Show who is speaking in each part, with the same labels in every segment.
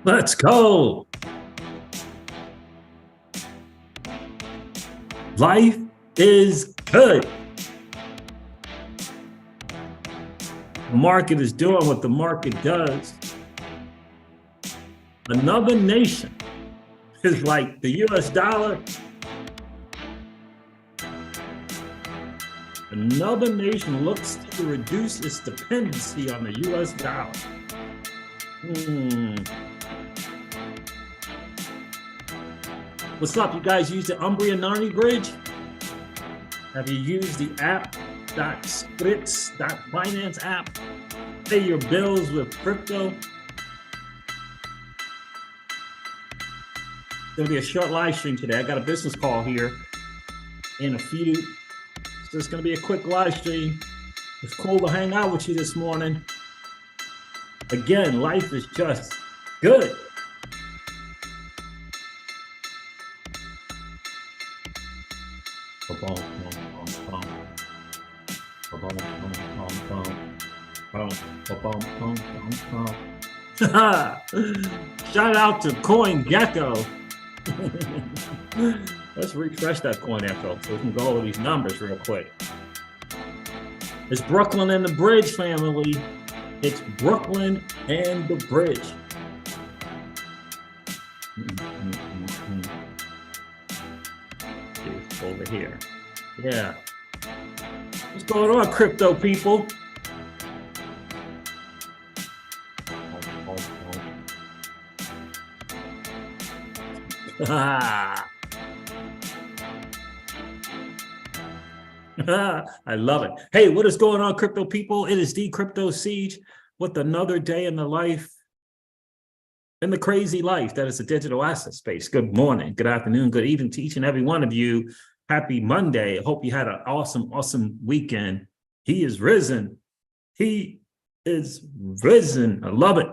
Speaker 1: Let's go. Life is good. The market is doing what the market does. Another nation is like the US dollar. Another nation looks to reduce its dependency on the US dollar. What's up? You guys use the Umbria-Narni bridge? Have you used the app.spritz.finance app? Pay your bills with crypto? There'll be a short live stream today. I got a business call here in a few. So it's going to be a quick live stream. It's cool to hang out with you this morning. Again, life is just good. Shout out to CoinGecko. Let's refresh that CoinGecko so we can go over these numbers real quick. It's Brooklyn and the Bridge family. It's Brooklyn and the Bridge. It's over here. Yeah. What's going on, crypto people? I love it. Hey, what is going on, crypto people? It is the Crypto Siege with another day in the life, in the crazy life that is a digital asset space. Good morning, good afternoon, good evening to each and every one of you. Happy Monday. I hope you had an awesome weekend. He is risen. He is risen. I love it.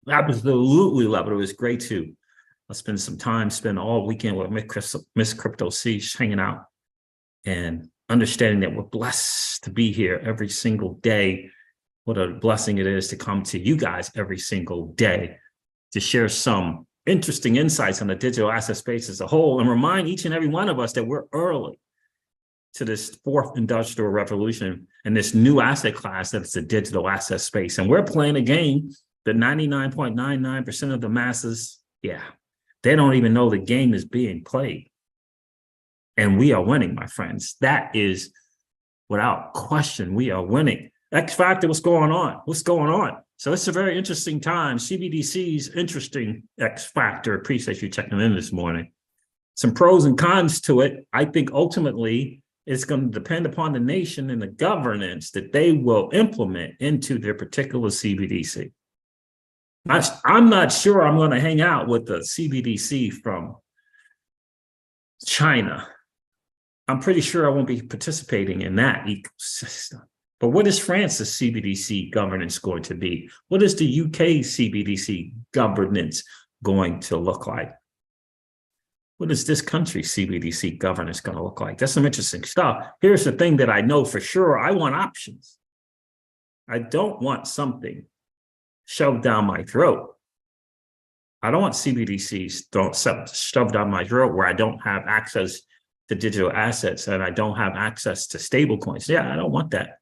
Speaker 1: Absolutely love it. It was great to spend some time, spend all weekend with Miss Crypto Siege, hanging out and understanding that we're blessed to be here every single day. What a blessing it is to come to you guys every single day to share some interesting insights on the digital asset space as a whole and remind each and every one of us that we're early to this fourth industrial revolution and this new asset class that's the digital asset space. And we're playing a game that 99.99% of the masses, they don't even know the game is being played. And we are winning, my friends. That is, without question, we are winning. X Factor, what's going on? What's going on? So it's a very interesting time. CBDC's interesting X Factor. Appreciate you checking in this morning. Some pros and cons to it. I think ultimately it's going to depend upon the nation and the governance that they will implement into their particular CBDC. I'm not sure I'm going to hang out with the CBDC from China. I'm pretty sure I won't be participating in that ecosystem. But what is France's CBDC governance going to be? What is the UK CBDC governance going to look like? What is this country's CBDC governance going to look like? That's some interesting stuff. Here's the thing that I know for sure. I want options. I don't want something shoved down my throat. I don't want CBDCs shoved down my throat where I don't have access to digital assets and I don't have access to stable coins. I don't want that.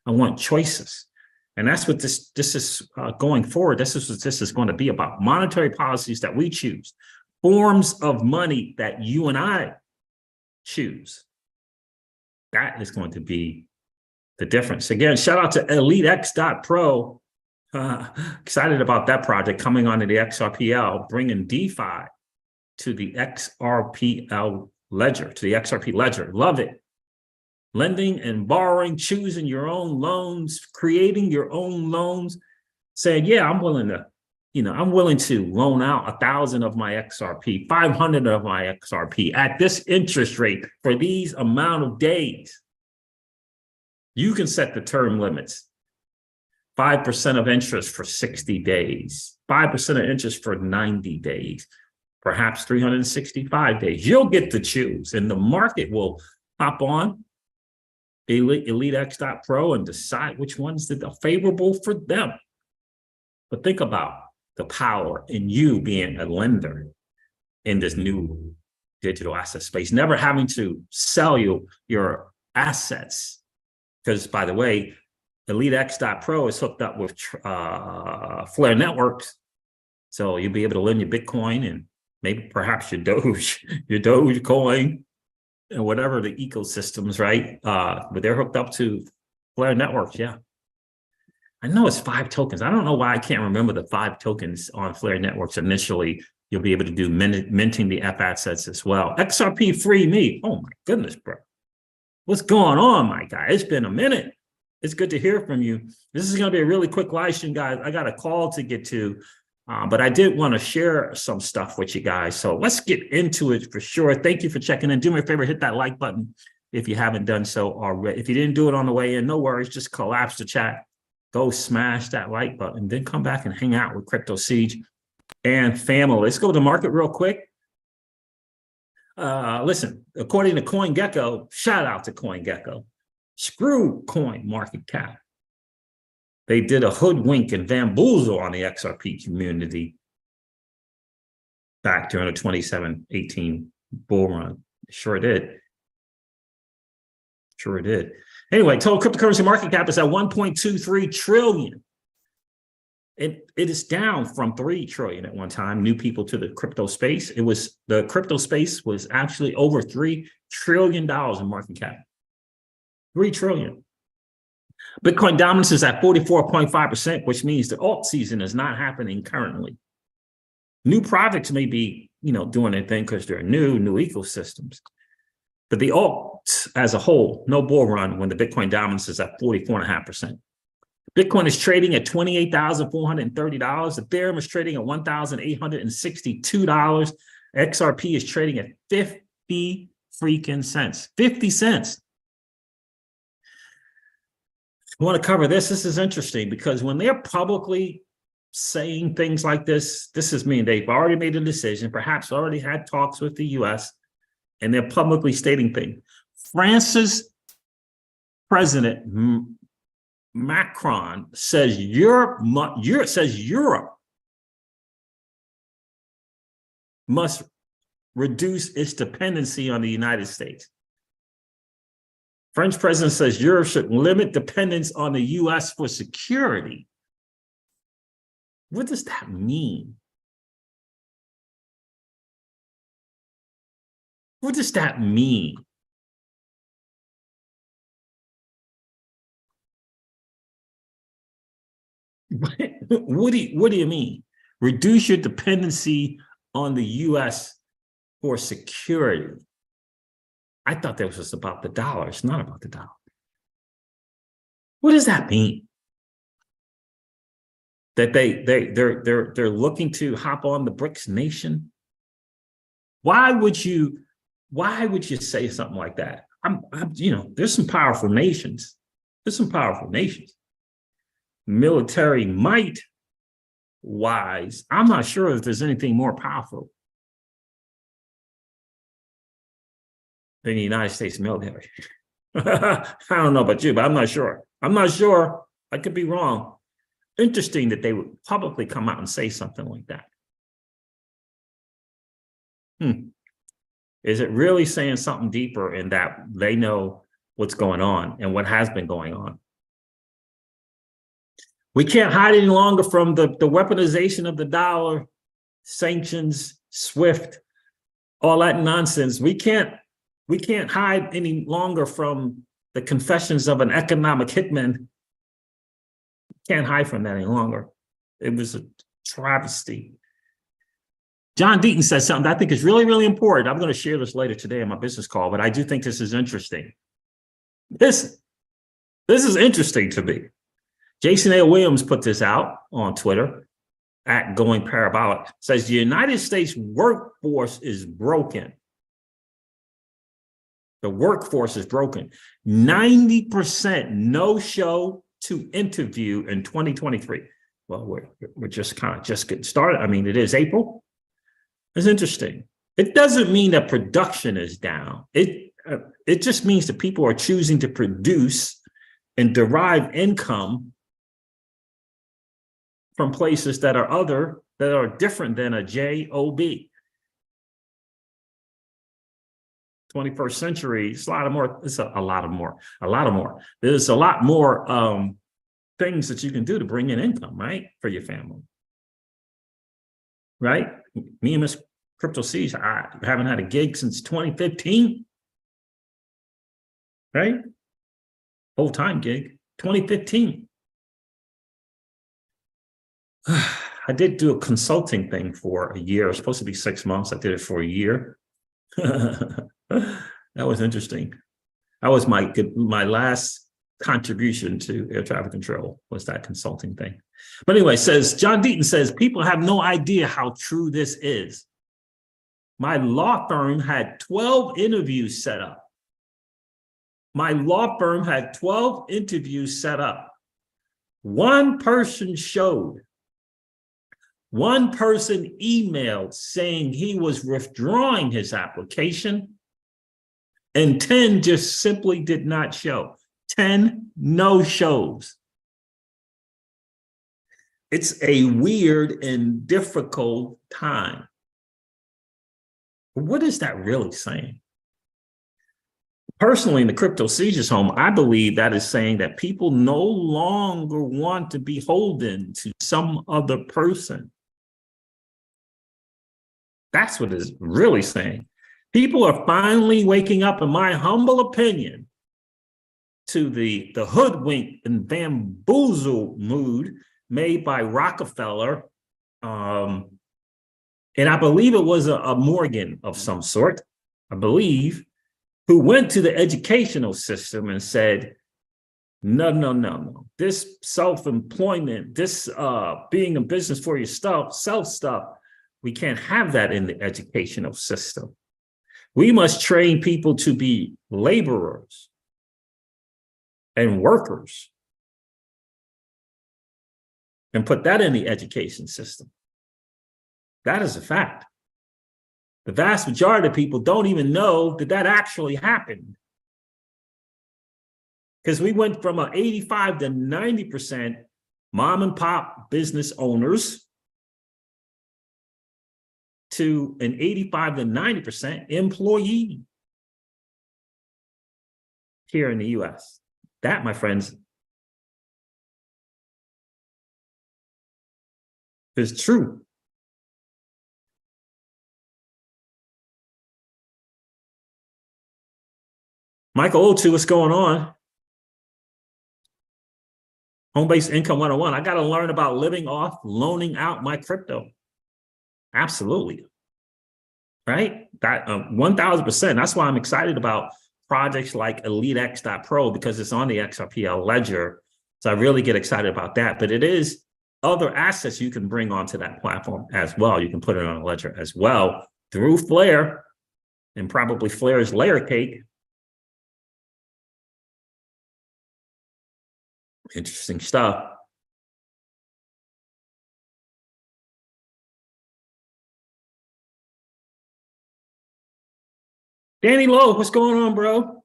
Speaker 1: I want choices. And that's what this is going forward. This is what this is going to be about. Monetary policies that we choose, forms of money that you and I choose. That is going to be the difference. Again, shout out to EliteX.pro. Excited about that project coming onto the XRPL, bringing DeFi to the XRPL ledger, to the XRP ledger. Love it. Lending and borrowing, choosing your own loans, creating your own loans, saying, I'm willing to loan out 1,000 of my XRP, 500 of my XRP at this interest rate for these amount of days. You can set the term limits. 5% of interest for 60 days, 5% of interest for 90 days, perhaps 365 days. You'll get to choose, and the market will hop on EliteX.pro and decide which ones that are favorable for them. But think about the power in you being a lender in this new digital asset space, never having to sell your assets. Because, by the way, EliteX.pro is hooked up with Flare Networks. So you'll be able to lend your Bitcoin and maybe perhaps your Dogecoin and whatever the ecosystems, right? But they're hooked up to Flare Networks, yeah. I know it's 5 tokens. I don't know why I can't remember the 5 tokens on Flare Networks initially. You'll be able to do minting the F assets as well. XRP free me. Oh my goodness, bro. What's going on, my guy? It's been a minute. It's good to hear from you. This is going to be a really quick live stream, guys. I got a call to get to, but I did want to share some stuff with you guys. So let's get into it for sure. Thank you for checking in. Do me a favor, hit that like button if you haven't done so already. If you didn't do it on the way in, no worries. Just collapse the chat. Go smash that like button, then come back and hang out with Crypto Siege and family. Let's go to the market real quick. Listen, according to CoinGecko, shout out to CoinGecko. Screw coin market cap. They did a hoodwink and bamboozle on the XRP community back during the 27-18 bull run. Sure did. Sure did. Anyway, total cryptocurrency market cap is at 1.23 trillion. It is down from 3 trillion at one time. New people to the crypto space. The crypto space was actually over $3 trillion in market cap. 3 trillion. Bitcoin dominance is at 44.5%, which means the alt season is not happening currently. New projects may be, doing their thing because they're new ecosystems. But the alt as a whole, no bull run when the Bitcoin dominance is at 44.5%. Bitcoin is trading at $28,430. Ethereum is trading at $1,862. XRP is trading at 50 freaking cents. 50 cents. I want to cover this. This is interesting because when they're publicly saying things like this is mean they've already made a decision, perhaps already had talks with the US, and they're publicly stating things. France's president, Macron, says Europe must reduce its dependency on the United States. French president says Europe should limit dependence on the US for security. What does that mean? What does that mean? What do you mean? Reduce your dependency on the US for security. I thought that was about the dollar. It's not about the dollar. What does that mean? That they're looking to hop on the BRICS nation? Why would you say something like that? There's some powerful nations. Military might wise, I'm not sure if there's anything more powerful than the United States military. I don't know about you, but I'm not sure. I could be wrong. Interesting that they would publicly come out and say something like that. Is it really saying something deeper in that they know what's going on and what has been going on? We can't hide any longer from the weaponization of the dollar, sanctions, SWIFT, all that nonsense. We can't hide any longer from the confessions of an economic hitman. Can't hide from that any longer. It was a travesty. John Deaton says something that I think is really, really important. I'm going to share this later today in my business call, but I do think this is interesting. This is interesting to me. Jason A. Williams put this out on Twitter at Going Parabolic. Says the United States workforce is broken. The workforce is broken. 90% no show to interview in 2023. Well, we're just getting started. I mean, it is April. It's interesting. It doesn't mean that production is down. It just means that people are choosing to produce and derive income from places that are other that are different than a job. 21st century, it's a lot more. It's a lot more. There's a lot more things that you can do to bring in income, right, for your family, right? Me and Miss Crypto Siege, I haven't had a gig since 2015, right? Full-time gig, 2015. I did do a consulting thing for a year. It was supposed to be 6 months. I did it for a year. That was interesting. That was my last contribution to air traffic control, was that consulting thing. But anyway, John Deaton says, people have no idea how true this is. My law firm had 12 interviews set up. My law firm had 12 interviews set up. One person showed. One person emailed saying he was withdrawing his application, and 10 just simply did not show. 10 no-shows. It's a weird and difficult time. What is that really saying? Personally, in the Crypto Sieges home, I believe that is saying that people no longer want to be beholden to some other person. That's what it's really saying. People are finally waking up, in my humble opinion, to the hoodwink and bamboozle mood made by Rockefeller. And I believe it was a Morgan of some sort, I believe, who went to the educational system and said, no. This self-employment, this being a business for yourself, self stuff, we can't have that in the educational system. We must train people to be laborers and workers and put that in the education system. That is a fact. The vast majority of people don't even know that that actually happened. Because we went from an 85 to 90% mom and pop business owners to an 85 to 90% employee here in the US. That, my friends, is true. Michael O2, what's going on? Home-based income 101. I got to learn about living off, loaning out my crypto. Absolutely. Right? That 1000%. That's why I'm excited about projects like EliteX.pro, because it's on the XRP ledger. So I really get excited about that. But it is other assets you can bring onto that platform as well. You can put it on a ledger as well through Flare, and probably Flare's layer cake. Interesting stuff. Danny Lowe, what's going on, bro?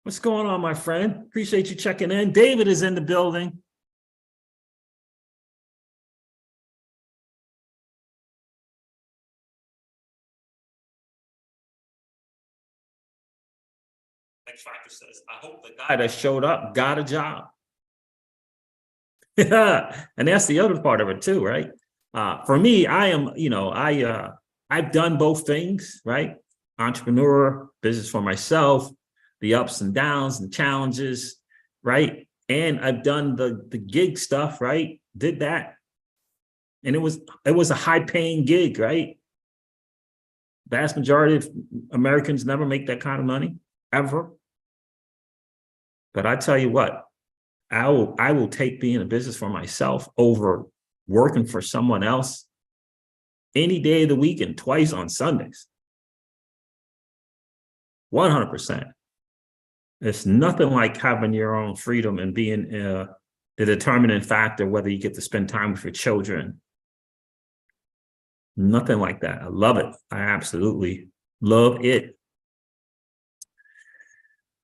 Speaker 1: What's going on, my friend? Appreciate you checking in. David is in the building. X Factor says, I hope the guy that showed up got a job. And that's the other part of it too, right? For me, I am, I've done both things, right? Entrepreneur, business for myself, the ups and downs and challenges, right? And I've done the gig stuff, right? Did that. And it was a high paying gig, right? Vast majority of Americans never make that kind of money, ever. But I tell you what, I will take being a business for myself over working for someone else any day of the week and twice on Sundays. 100%. It's nothing like having your own freedom and being the determining factor whether you get to spend time with your children. Nothing like that. I love it. I absolutely love it.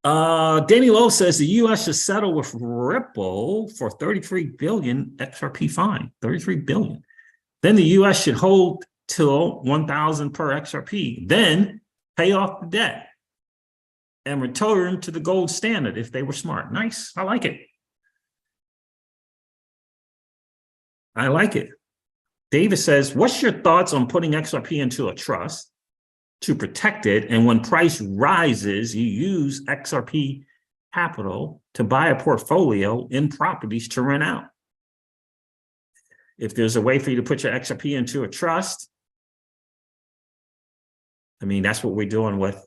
Speaker 1: Danny Lowe says the U.S. should settle with Ripple for 33 billion XRP fine. 33 billion. Then the US should hold till 1,000 per XRP, then pay off the debt and return to the gold standard if they were smart. Nice. I like it. I like it. David says, what's your thoughts on putting XRP into a trust to protect it? And when price rises, you use XRP capital to buy a portfolio in properties to rent out. If there's a way for you to put your XRP into a trust, I mean, that's what we're doing with,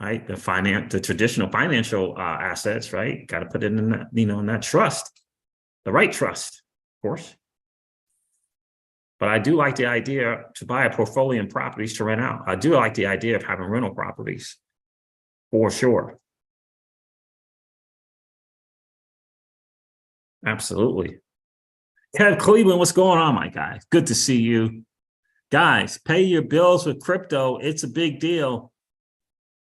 Speaker 1: right? The traditional financial assets, right? Got to put it in that, in that trust, the right trust, of course. But I do like the idea to buy a portfolio in properties to rent out. I do like the idea of having rental properties, for sure. Absolutely. Kev Cleveland, what's going on, my guy? Good to see you. Guys, pay your bills with crypto. It's a big deal.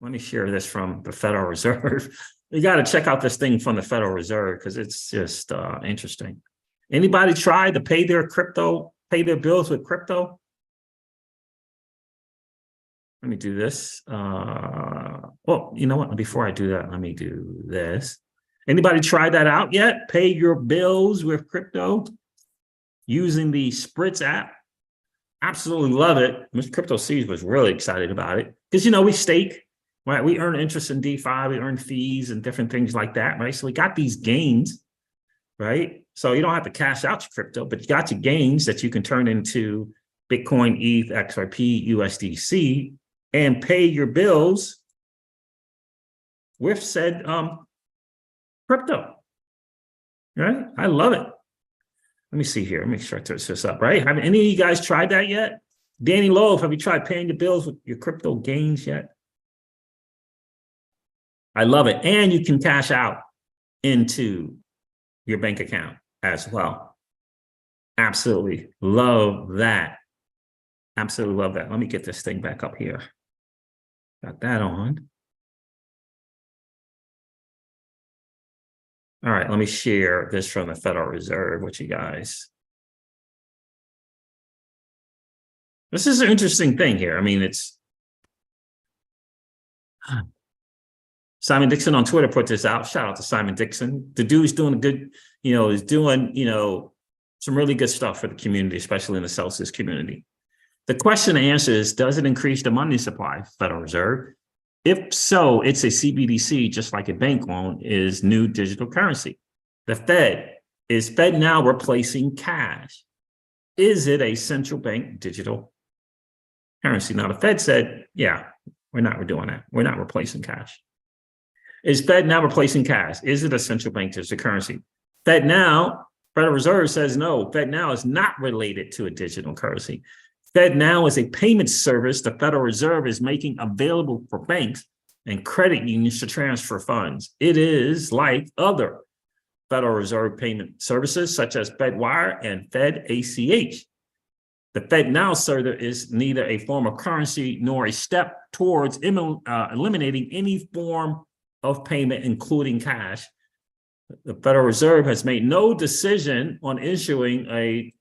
Speaker 1: Let me share this from the Federal Reserve. You got to check out this thing from the Federal Reserve because it's just interesting. Anybody try to pay their bills with crypto? Let me do this. Well, you know what? Before I do that, let me do this. Anybody try that out yet? Pay your bills with crypto using the Spritz app. Absolutely love it. Mr. Crypto Seeds was really excited about it because, we stake, right? We earn interest in DeFi, we earn fees and different things like that, right? So we got these gains, right? So you don't have to cash out your crypto, but you got your gains that you can turn into Bitcoin, ETH, XRP, USDC, and pay your bills with said crypto, right? I love it. Let me see here. Let me make sure I turn this up, right? Have any of you guys tried that yet? Danny Lowe, have you tried paying your bills with your crypto gains yet? I love it. And you can cash out into your bank account as well. Absolutely love that. Absolutely love that. Let me get this thing back up here. Got that on. All right, let me share this from the Federal Reserve with you guys. This is an interesting thing here. I mean, it's Simon Dixon on Twitter put this out. Shout out to Simon Dixon. The dude's doing a good, is doing, some really good stuff for the community, especially in the Celsius community. The question and answer is, does it increase the money supply, Federal Reserve? If so, it's a CBDC, just like a bank loan is new digital currency. The Fed, is Fed now replacing cash? Is it a central bank digital currency? Now, the Fed said, yeah, we're not doing that. We're not replacing cash. Is Fed now replacing cash? Is it a central bank digital currency? Federal Reserve says no. Fed now is not related to a digital currency. Fed now is a payment service the Federal Reserve is making available for banks and credit unions to transfer funds. It is like other Federal Reserve payment services such as FedWire and Fed ACH. The Fed now server is neither a form of currency nor a step towards eliminating any form of payment, including cash. The Federal Reserve has made no decision on issuing a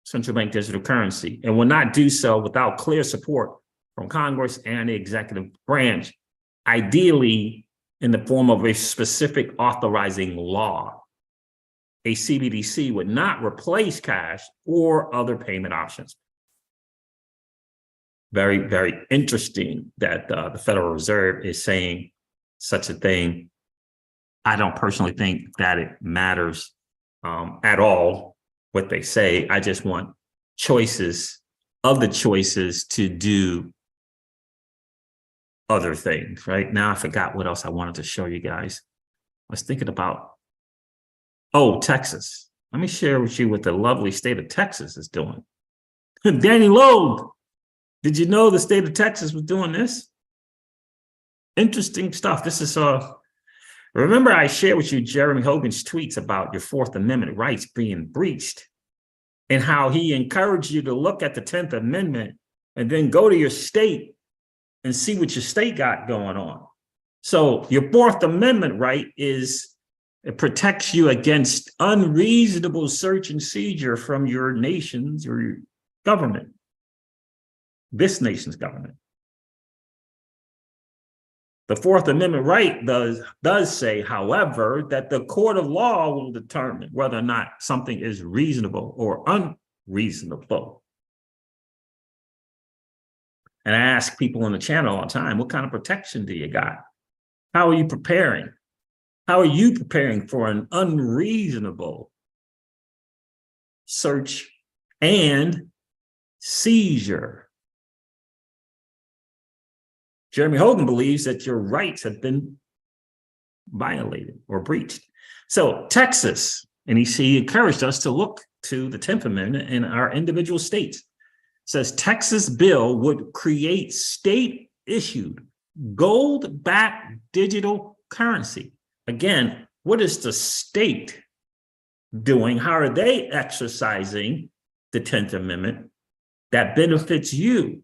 Speaker 1: central bank digital currency and will not do so without clear support from Congress and the executive branch, ideally in the form of a specific authorizing law. A CBDC would not replace cash or other payment options. Very, very interesting that the Federal Reserve is saying such a thing. I don't personally think that it matters at all what they say. I just want choices to do other things, right? Now I forgot what else I wanted to show you guys. I was thinking about, Texas. Let me share with you what the lovely state of Texas is doing. Danny Lowe, did you know the state of Texas was doing this? Interesting stuff. This is remember I shared with you Jeremy Hogan's tweets about your Fourth Amendment rights being breached and how he encouraged you to look at the 10th Amendment and then go to your state and see what your state got going on. So your Fourth Amendment right it protects you against unreasonable search and seizure from your nations or government, this nation's government. The Fourth Amendment right does say, however, that the court of law will determine whether or not something is reasonable or unreasonable. And I ask people on the channel all the time, what kind of protection do you got? How are you preparing? How are you preparing for an unreasonable search and seizure? Jeremy Hogan believes that your rights have been violated or breached. So Texas, and he encouraged us to look to the 10th Amendment in our individual states. Says Texas bill would create state-issued gold-backed digital currency. Again, what is the state doing? How are they exercising the 10th Amendment that benefits you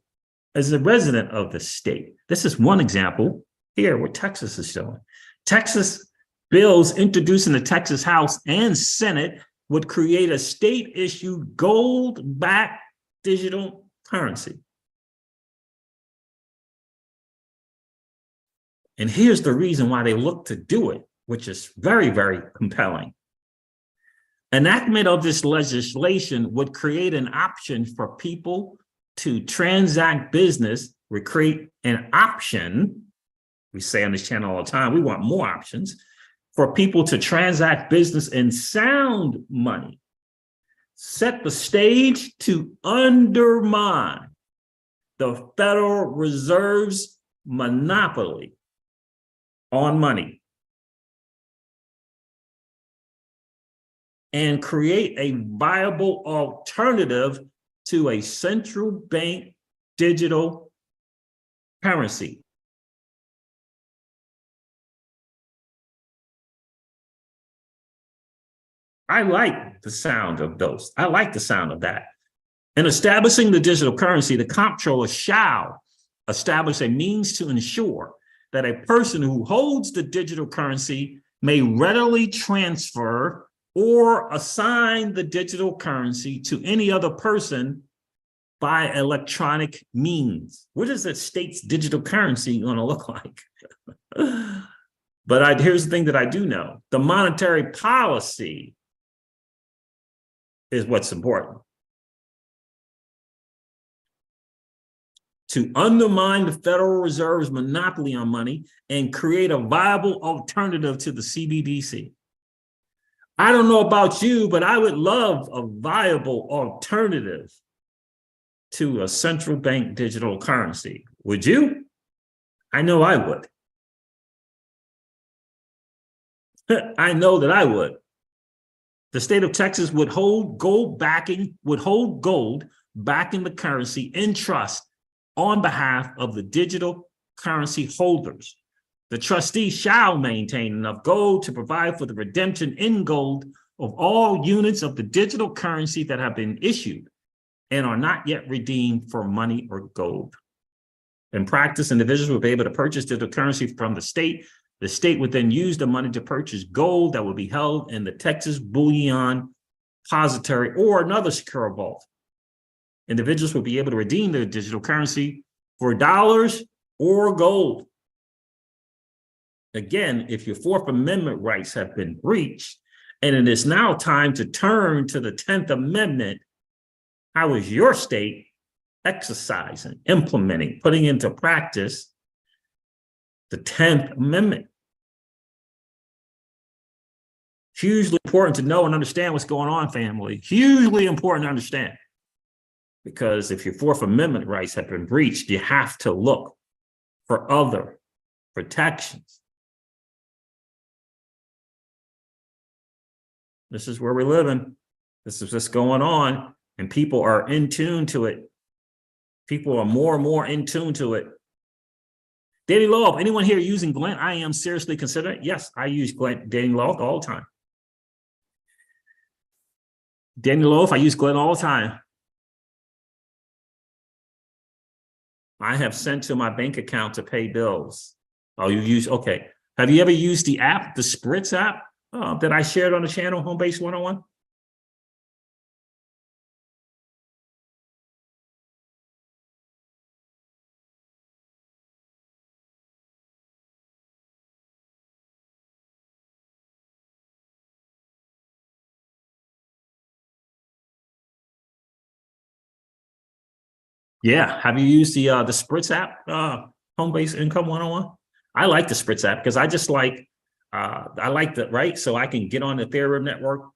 Speaker 1: as a resident of the state? This is one example here what Texas is showing. Texas bills introduced in the Texas House and Senate would create a state-issued gold-backed digital currency. And here's the reason why they look to do it, which is very, very compelling. Enactment of this legislation would create an option for people to transact business, would create an option. We say on this channel all the time, we want more options for people to transact business in sound money. Set the stage to undermine the Federal Reserve's monopoly on money and create a viable alternative to a central bank digital currency. I like the sound of those. I like the sound of that. In establishing the digital currency, the comptroller shall establish a means to ensure that a person who holds the digital currency may readily transfer or assign the digital currency to any other person by electronic means. What is the state's digital currency going to look like? But here's the thing that I do know. The monetary policy is what's important. To undermine the Federal Reserve's monopoly on money and create a viable alternative to the CBDC. I don't know about you, but I would love a viable alternative to a central bank digital currency. Would you? I know I would. I know that I would. The state of Texas would hold gold backing the currency in trust on behalf of the digital currency holders. The trustee shall maintain enough gold to provide for the redemption in gold of all units of the digital currency that have been issued and are not yet redeemed for money or gold. In practice, individuals will be able to purchase digital currency from the state. The state would then use the money to purchase gold that will be held in the Texas Bullion Depository or another secure vault. Individuals will be able to redeem their digital currency for dollars or gold. Again, if your Fourth Amendment rights have been breached, and it is now time to turn to the 10th Amendment, how is your state exercising, implementing, putting into practice the 10th Amendment? Hugely important to know and understand what's going on, family. Hugely important to understand. Because if your Fourth Amendment rights have been breached, you have to look for other protections. This is where we're living. This is what's going on. And people are in tune to it. People are more and more in tune to it. Dating Love, anyone here using Glenn? I am seriously considering. Yes, I use Glenn, Dating Love all the time. Dating Love, I use Glenn all the time. I have sent to my bank account to pay bills. Oh, you use, okay. Have you ever used the app, the Spritz app that I shared on the channel, Homebase 101? Yeah. Have you used the Spritz app, Home-Based Income 101? I like the Spritz app because I like the right. So I can get on the Ethereum network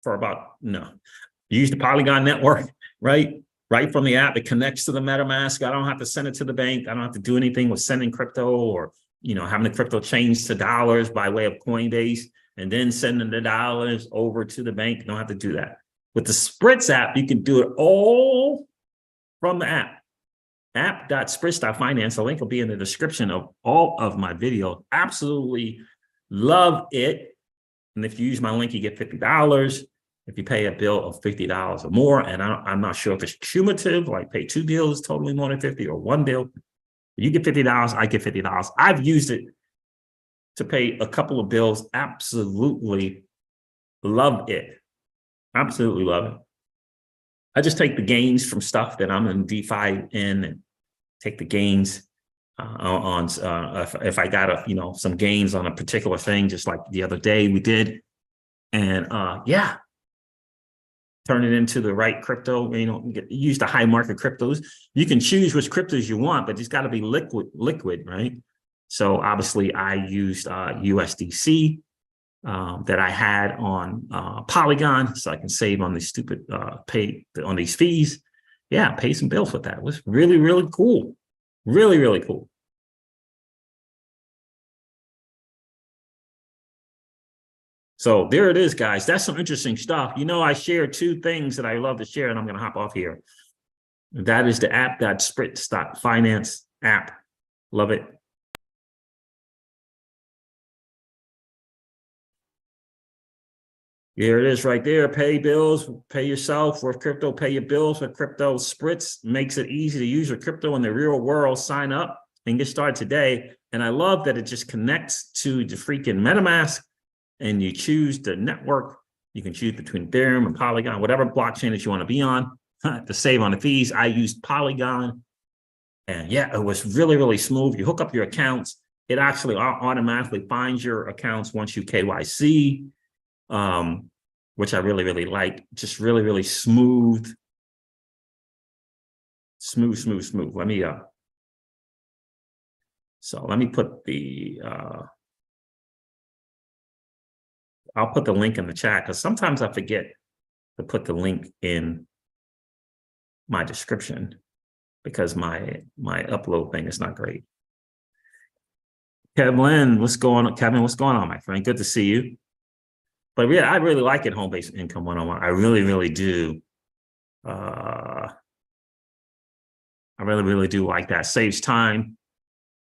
Speaker 1: for about use the Polygon network, right? Right from the app. It connects to the MetaMask. I don't have to send it to the bank. I don't have to do anything with sending crypto or having the crypto changed to dollars by way of Coinbase and then sending the dollars over to the bank. You don't have to do that. With the Spritz app, you can do it all from the app. App.spritz.finance. The link will be in the description of all of my videos. Absolutely love it. And if you use my link, you get $50. If you pay a bill of $50 or more, and I'm not sure if it's cumulative, like pay 2 bills, totally more than 50, or 1 bill, you get $50, I get $50. I've used it to pay a couple of bills. Absolutely love it. Absolutely love it. I just take the gains from stuff that I'm in DeFi in, and take the gains on if I got some gains on a particular thing, just like the other day we did, and yeah, turn it into the right crypto. Use the high market cryptos. You can choose which cryptos you want, but it's got to be liquid, right? So obviously, I used USDC that I had on Polygon, so I can save on these stupid pay on these fees. Yeah, pay some bills with that. It was really, really cool. Really, really cool. So there it is, guys. That's some interesting stuff. I share 2 things that I love to share, and I'm going to hop off here. That is the app.spritz.finance app. Love it. Here it is right there. Pay bills, pay yourself with crypto, pay your bills with crypto. Spritz makes it easy to use your crypto in the real world. Sign up and get started today. And I love that it just connects to the freaking MetaMask, and you choose the network. You can choose between Ethereum and Polygon, whatever blockchain that you want to be on to save on the fees. I used Polygon, and yeah, it was really, really smooth. You hook up your accounts. It actually automatically finds your accounts once you KYC. Which I really, really like. Just really, really smooth. Smooth. Let me put the I'll put the link in the chat, because sometimes I forget to put the link in my description because my upload thing is not great. Kevin, what's going on, my friend? Good to see you. But yeah, I really like it, Home-Based Income 101. I really, really do. I really, really do like that. Saves time.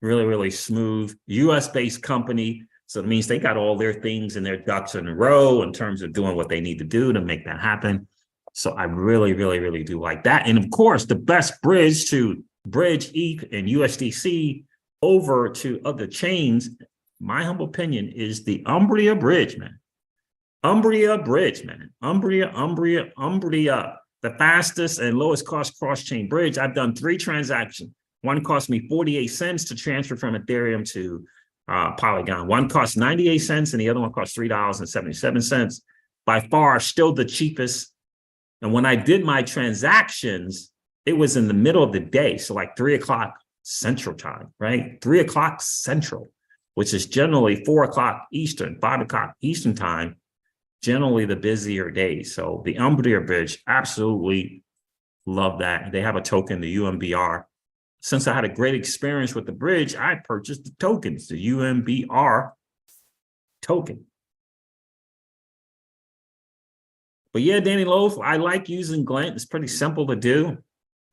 Speaker 1: Really, really smooth. US-based company. So it means they got all their things and their ducks in a row in terms of doing what they need to do to make that happen. So I really, really, really do like that. And of course, the best bridge to bridge ETH and USDC over to other chains, my humble opinion, is the Umbria bridge, man. Umbria bridge, man. Umbria. The fastest and lowest cost cross-chain bridge. I've done 3 transactions. One cost me 48 cents to transfer from Ethereum to Polygon. One cost 98 cents and the other one cost $3.77. By far, still the cheapest. And when I did my transactions, it was in the middle of the day. So like 3 o'clock Central time, right? 3 o'clock Central, which is generally 4 o'clock Eastern, 5 o'clock Eastern time, generally the busier days. So the Umbria bridge, absolutely love that. They have a token, the UMBR. Since I had a great experience with the bridge, I purchased the tokens, the UMBR token. But yeah, Danny Loaf, I like using Glint. It's pretty simple to do,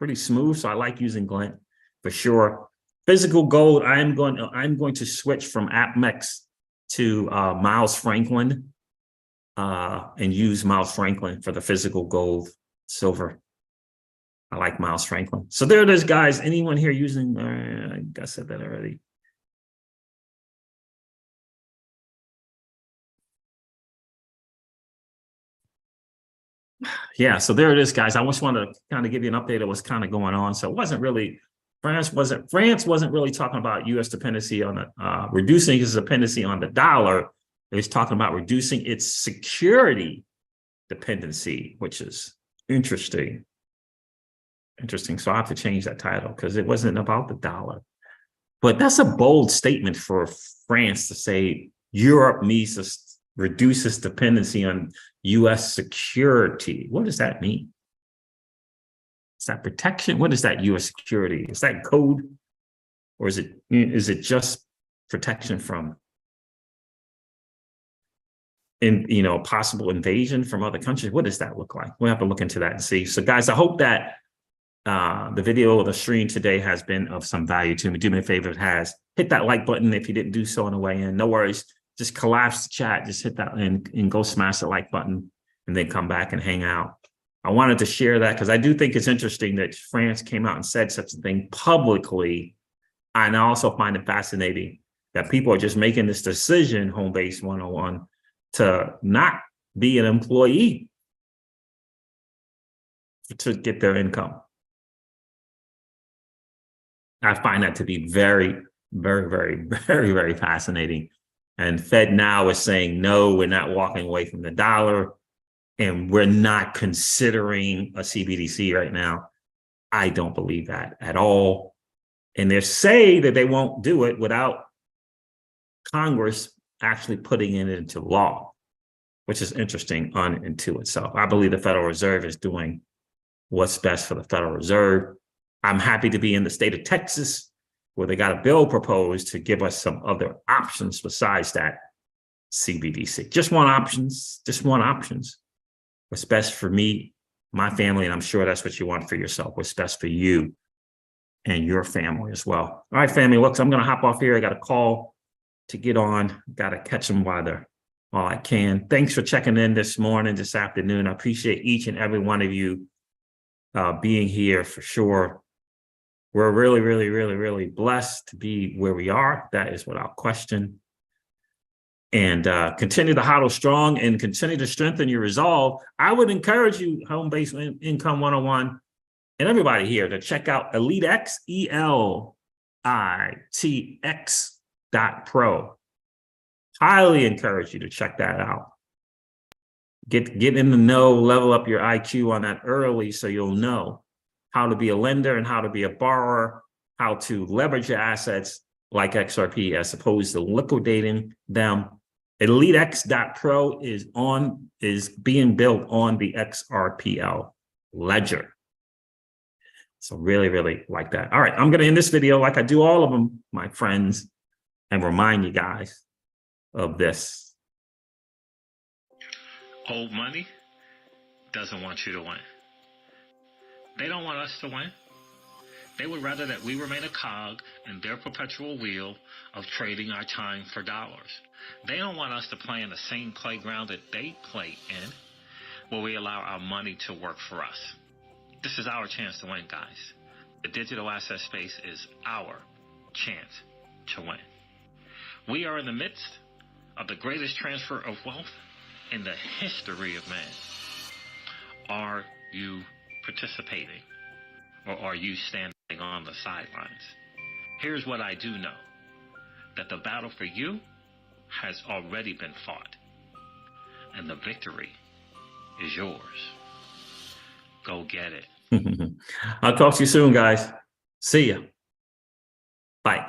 Speaker 1: pretty smooth. So I like using Glint for sure. Physical gold, I'm going to switch from AppMex to Miles Franklin and use Miles Franklin for the physical gold, silver. I like Miles Franklin. So there it is, guys. Anyone here using, I think I said that already. Yeah, so there it is, guys. I just wanted to kind of give you an update of what's kind of going on. So it wasn't really, France wasn't really talking about U.S. dependency on the, reducing its dependency on the dollar. It was talking about reducing its security dependency, which is interesting. Interesting. So I have to change that title because it wasn't about the dollar. But that's a bold statement for France to say Europe needs to reduce its dependency on U.S. security. What does that mean? Is that protection? What is that U.S. security? Is that code? Or is it just protection from possible invasion from other countries? What does that look like? We'll have to look into that and see. So guys, I hope that the video or the stream today has been of some value to me. Do me a favor, if it has, hit that like button if you didn't do so on the way in. No worries. Just collapse the chat. Just hit that and go smash the like button and then come back and hang out. I wanted to share that because I do think it's interesting that France came out and said such a thing publicly. And I also find it fascinating that people are just making this decision, Homebase 101, to not be an employee to get their income. I find that to be very, very, very, very, very fascinating. And Fed now is saying, no, we're not walking away from the dollar and we're not considering a CBDC right now. I don't believe that at all. And they say that they won't do it without Congress actually putting it into law, which is interesting unto itself. I believe the Federal Reserve is doing what's best for the Federal Reserve. I'm happy to be in the state of Texas, where they got a bill proposed to give us some other options besides that CBDC. Just one options. What's best for me, my family, and I'm sure that's what you want for yourself. What's best for you and your family as well. All right, family, look, I'm going to hop off here. I got a call to get on. Got to catch them while I can. Thanks for checking in this morning, this afternoon. I appreciate each and every one of you being here for sure. We're really, really, really, really blessed to be where we are. That is without question. And continue to hodl strong and continue to strengthen your resolve. I would encourage you, Homebase Income 101, and everybody here to check out EliteX, ELITX.pro. Highly encourage you to check that out. Get in the know, level up your IQ on that early so you'll know how to be a lender and how to be a borrower, how to leverage your assets like XRP as opposed to liquidating them. EliteX.pro is being built on the XRPL ledger. So really, really like that. All right, I'm going to end this video like I do all of them, my friends, and remind you guys of this.
Speaker 2: Old money doesn't want you to win. They don't want us to win. They would rather that we remain a cog in their perpetual wheel of trading our time for dollars. They don't want us to play in the same playground that they play in, where we allow our money to work for us. This is our chance to win, guys. The digital asset space is our chance to win. We are in the midst of the greatest transfer of wealth in the history of man. Are you participating, or are you standing on the sidelines? Here's what I do know, that the battle for you has already been fought, and the victory is yours. Go get it.
Speaker 1: I'll talk to you soon, guys. See ya. Bye.